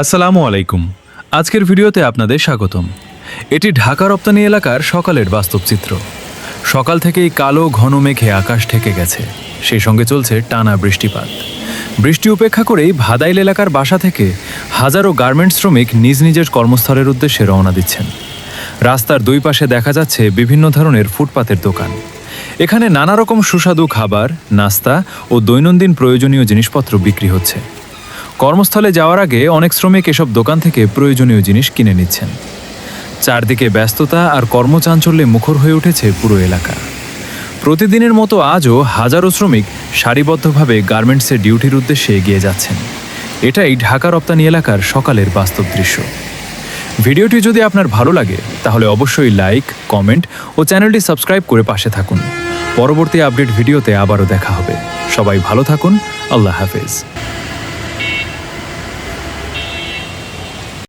আসসালামু আলাইকুম। আজকের ভিডিওতে আপনাদের স্বাগতম। এটি ঢাকা রপ্তানি এলাকার সকালের বাস্তব চিত্র। সকাল থেকেই কালো ঘন মেঘে আকাশ ঢেকে গেছে, সেই সঙ্গে চলছে টানা বৃষ্টিপাত। বৃষ্টি উপেক্ষা করেই ভাদাইল এলাকার বাসা থেকে হাজারো গার্মেন্টস শ্রমিক নিজ নিজের কর্মস্থলের উদ্দেশ্যে রওনা দিচ্ছেন। রাস্তার দুই পাশে দেখা যাচ্ছে বিভিন্ন ধরনের ফুটপাতের দোকান। এখানে নানা রকম সুস্বাদু খাবার, নাস্তা ও দৈনন্দিন প্রয়োজনীয় জিনিসপত্র বিক্রি হচ্ছে। কর্মস্থলে যাওয়ার আগে অনেক শ্রমিক এসব দোকান থেকে প্রয়োজনীয় জিনিস কিনে নিচ্ছেন। চারদিকে ব্যস্ততা আর কর্মচাঞ্চল্যে মুখর হয়ে উঠেছে পুরো এলাকা। প্রতিদিনের মতো আজও হাজারো শ্রমিক সারিবদ্ধভাবে গার্মেন্টসের ডিউটির উদ্দেশ্যে এগিয়ে যাচ্ছেন। এটাই ঢাকা রপ্তানি এলাকার সকালের বাস্তব দৃশ্য। ভিডিওটি যদি আপনার ভালো লাগে তাহলে অবশ্যই লাইক, কমেন্ট ও চ্যানেলটি সাবস্ক্রাইব করে পাশে থাকুন। পরবর্তী আপডেট ভিডিওতে আবারও দেখা হবে। সবাই ভালো থাকুন। আল্লাহ হাফেজ।